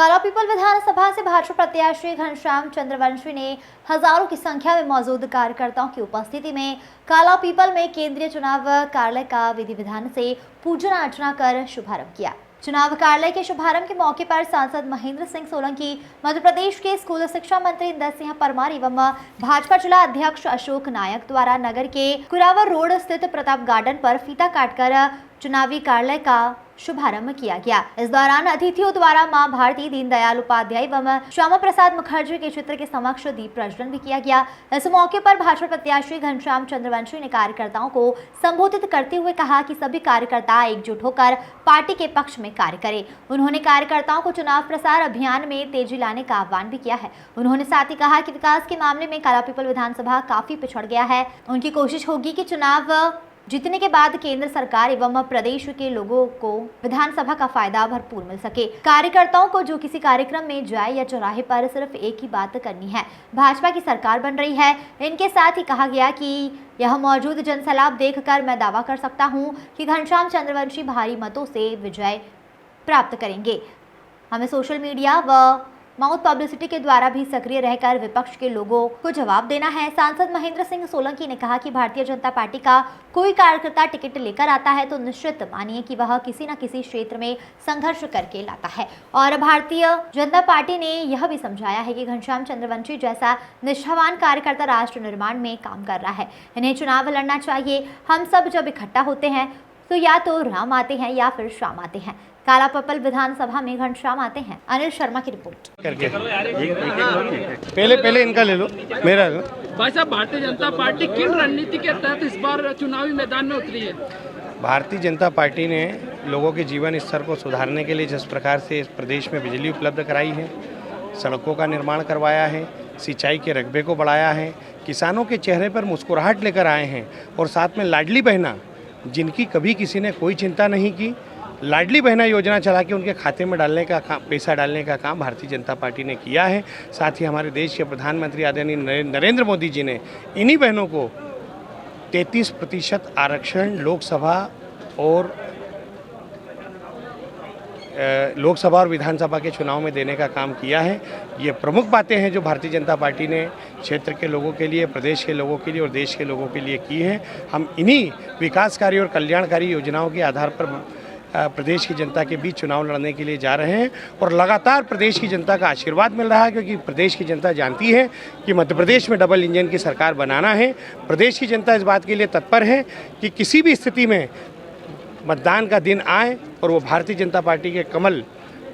कालापीपल विधानसभा से भाजपा प्रत्याशी घनश्याम चंद्रवंशी ने हजारों की संख्या में मौजूद कार्यकर्ताओं की उपस्थिति में कालापीपल में केंद्रीय चुनाव कार्यालय का विधि विधान से पूजन अर्चना कर शुभारंभ किया। चुनाव कार्यालय के शुभारंभ के मौके पर सांसद महेंद्र सिंह सोलंकी, मध्य प्रदेश के स्कूल शिक्षा मंत्री इंदर सिंह परमार एवं भाजपा जिला अध्यक्ष अशोक नायक द्वारा नगर के कुरावर रोड स्थित प्रताप गार्डन पर फीता काटकर चुनावी कार्यालय का शुभारंभ किया गया। इस दौरान अतिथियों द्वारा मां भारती, दीनदयाल उपाध्याय एवं श्यामा प्रसाद मुखर्जी के चित्र के समक्ष दीप प्रज्वलन भी किया गया। इस मौके पर भाजपा प्रत्याशी घनश्याम चंद्रवंशी ने कार्यकर्ताओं को संबोधित करते हुए कहा कि सभी कार्यकर्ता एकजुट होकर पार्टी के पक्ष में कार्य करें। उन्होंने कार्यकर्ताओं को चुनाव प्रचार अभियान में तेजी लाने का आह्वान भी किया है। उन्होंने साथ ही कहा कि विकास के मामले में कालापीपल विधानसभा काफी पिछड़ गया है। उनकी कोशिश होगी कि चुनाव जीतने के बाद केंद्र सरकार एवं प्रदेश के लोगों को विधानसभा का फायदा भरपूर मिल सके। कार्यकर्ताओं को जो किसी कार्यक्रम में जाए या चौराहे पर सिर्फ एक ही बात करनी है, भाजपा की सरकार बन रही है। इनके साथ ही कहा गया कि यह मौजूद जनसैलाब देखकर मैं दावा कर सकता हूं कि घनश्याम चंद्रवंशी भारी मतों से विजय प्राप्त करेंगे। हमें सोशल मीडिया व माउथ पब्लिसिटी के द्वारा भी सक्रिय रहकर विपक्ष के लोगों को जवाब देना है। सांसद महेंद्र सिंह सोलंकी ने कहा कि भारतीय जनता पार्टी का कोई कार्यकर्ता टिकट लेकर आता है तो निश्चित मानिए कि वह किसी न किसी क्षेत्र में संघर्ष करके लाता है और भारतीय जनता पार्टी ने यह भी समझाया है कि घनश्याम चंद्रवंशी जैसा निष्ठावान कार्यकर्ता राष्ट्र निर्माण में काम कर रहा है। इन्हें चुनाव लड़ना चाहिए। हम सब जब इकट्ठा होते हैं तो या तो राम आते हैं या फिर श्याम आते हैं। कालापीपल विधानसभा में घनश्याम आते हैं। अनिल शर्मा की रिपोर्ट। पहले इनका ले लो, मेरा लो। भाई साहब, भारतीय जनता पार्टी किन रणनीति के तहत इस बार चुनावी मैदान में उतरी है? भारतीय जनता पार्टी ने लोगों के जीवन स्तर को सुधारने के लिए जिस प्रकार से इस प्रदेश में बिजली उपलब्ध कराई है, सड़कों का निर्माण करवाया है, सिंचाई के रकबे को बढ़ाया है, किसानों के चेहरे पर मुस्कुराहट लेकर आए हैं और साथ में लाडली बहना, जिनकी कभी किसी ने कोई चिंता नहीं की, लाडली बहना योजना चला के उनके खाते में डालने का पैसा डालने का काम भारतीय जनता पार्टी ने किया है। साथ ही हमारे देश के प्रधानमंत्री आदरणीय नरेंद्र मोदी जी ने इन्हीं बहनों को 33% आरक्षण लोकसभा और विधानसभा के चुनाव में देने का काम किया है। ये प्रमुख बातें हैं जो भारतीय जनता पार्टी ने क्षेत्र के लोगों के लिए, प्रदेश के लोगों के लिए और देश के लोगों के लिए की है। हम इन्हीं विकासकारी और कल्याणकारी योजनाओं के आधार पर प्रदेश की जनता के बीच चुनाव लड़ने के लिए जा रहे हैं और लगातार प्रदेश की जनता का आशीर्वाद मिल रहा है, क्योंकि प्रदेश की जनता जानती है कि मध्य प्रदेश में डबल इंजन की सरकार बनाना है। प्रदेश की जनता इस बात के लिए तत्पर है कि किसी भी स्थिति में मतदान का दिन आए और वो भारतीय जनता पार्टी के कमल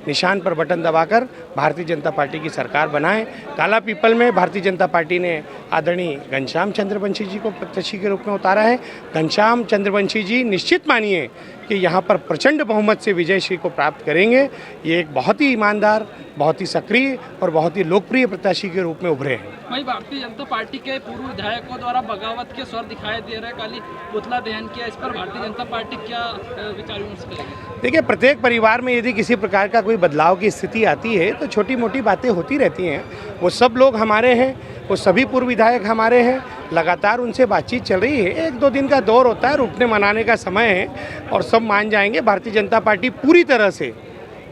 निशान पर बटन दबाकर भारतीय जनता पार्टी की सरकार बनाएं। कालापीपल में भारतीय जनता पार्टी ने आदरणीय घनश्याम चंद्रवंशी जी को प्रत्याशी के रूप में उतारा है। घनश्याम चंद्रवंशी जी निश्चित मानिए कि यहाँ पर प्रचंड बहुमत से विजय श्री को प्राप्त करेंगे। ये एक बहुत ही ईमानदार, बहुत ही सक्रिय और बहुत ही लोकप्रिय प्रत्याशी के रूप में उभरे हैं। वहीं भारतीय जनता पार्टी के पूर्व विधायकों द्वारा बगावत के स्वर दिखाई दे रहे, काली पुतला दहन किया, इस पर भारतीय जनता पार्टी क्या विचार विमर्श करेगी? देखिए, प्रत्येक परिवार में यदि किसी प्रकार का कोई बदलाव की स्थिति आती है तो छोटी मोटी बातें होती रहती हैं। वो सब लोग हमारे हैं, वो सभी पूर्व विधायक हमारे हैं, लगातार उनसे बातचीत चल रही है। 1-2 दिन का दौर होता है, रुकने मनाने का समय है और सब मान जाएंगे। भारतीय जनता पार्टी पूरी तरह से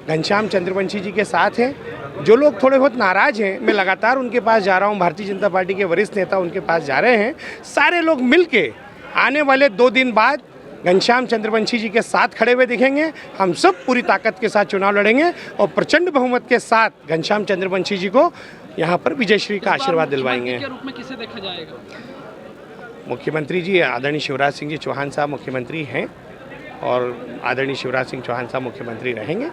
घनश्याम चंद्रवंशी जी के साथ है। जो लोग थोड़े बहुत नाराज़ हैं, मैं लगातार उनके पास जा रहा हूं, भारतीय जनता पार्टी के वरिष्ठ नेता उनके पास जा रहे हैं। सारे लोग मिल के आने वाले 2 दिन बाद घनश्याम चंद्रवंशी जी के साथ खड़े हुए दिखेंगे। हम सब पूरी ताकत के साथ चुनाव लड़ेंगे और प्रचंड बहुमत के साथ घनश्याम चंद्रवंशी जी को यहाँ पर विजयश्री का आशीर्वाद दिलवाएंगे। के रूप में किसे देखा जाएगा? मुख्यमंत्री जी आदरणीय शिवराज सिंह जी चौहान साहब मुख्यमंत्री हैं और आदरणीय शिवराज सिंह चौहान साहब मुख्यमंत्री रहेंगे।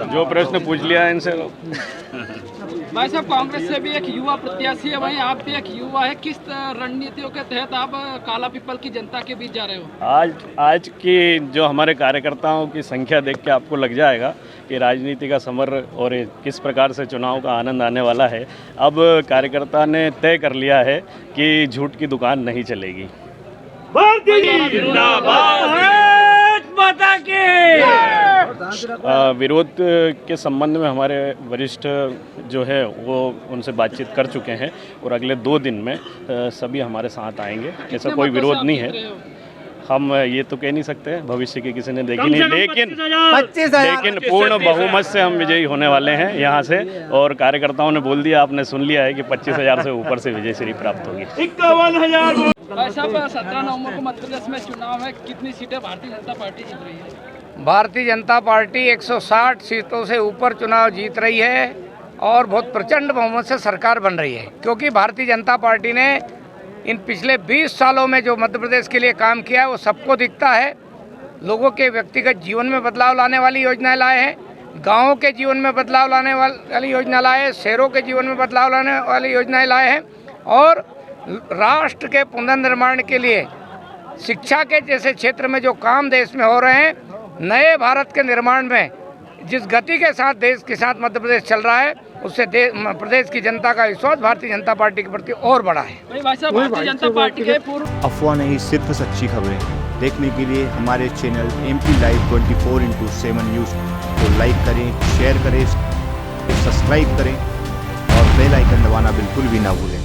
जो प्रश्न पूछ लिया है इनसे। भाई साहब, कांग्रेस से भी एक युवा प्रत्याशी है, वहीं आप भी एक युवा है। किस रणनीतियों के तहत आप कालापीपल की जनता के बीच जा रहे हो? आज की जो हमारे कार्यकर्ताओं की संख्या देख के आपको लग जाएगा कि राजनीति का समर और किस प्रकार से चुनाव का आनंद आने वाला है। अब कार्यकर्ता ने तय कर लिया है कि झूठ की दुकान नहीं चलेगी। विरोध के संबंध में हमारे वरिष्ठ जो है वो उनसे बातचीत कर चुके हैं और अगले 2 दिन में सभी हमारे साथ आएंगे। ऐसा कोई विरोध नहीं है। हम ये तो कह नहीं सकते, भविष्य की किसी ने देखी नहीं, लेकिन 25,000 लेकिन पूर्ण बहुमत से हम विजयी होने वाले हैं यहाँ से। और कार्यकर्ताओं ने बोल दिया, आपने सुन लिया है कि 25,000 से ऊपर से विजय श्री प्राप्त होगी। 51,000। भाई साहब 17 नवंबर को मध्य प्रदेश में चुनाव है, कितनी सीटें भारतीय जनता पार्टी जीत रही है? भारतीय जनता पार्टी 160 सीटों से ऊपर चुनाव जीत रही है और बहुत प्रचंड बहुमत से सरकार बन रही है, क्योंकि भारतीय जनता पार्टी ने इन पिछले 20 सालों में जो मध्य प्रदेश के लिए काम किया है वो सबको दिखता है। लोगों के व्यक्तिगत जीवन में बदलाव लाने वाली योजनाएं लाए हैं, गाँवों के जीवन में बदलाव लाने वाली योजना लाए हैं, शहरों के जीवन में बदलाव लाने वाली योजनाएं लाए हैं और राष्ट्र के पुनर्निर्माण के लिए शिक्षा के जैसे क्षेत्र में जो काम देश में हो रहे हैं, नए भारत के निर्माण में जिस गति के साथ देश के साथ मध्य प्रदेश चल रहा है, उससे प्रदेश की जनता का विश्वास भारतीय जनता पार्टी के प्रति और बड़ा है। भाई साहब भारतीय जनता पार्टी के पूर्व अफवाह नहीं, सिर्फ सच्ची खबरें देखने के लिए हमारे चैनल MP Live 24/7 न्यूज़ को लाइक करें, शेयर करें, सब्सक्राइब करें और बेल आइकन दबाना बिल्कुल भी ना भूलें।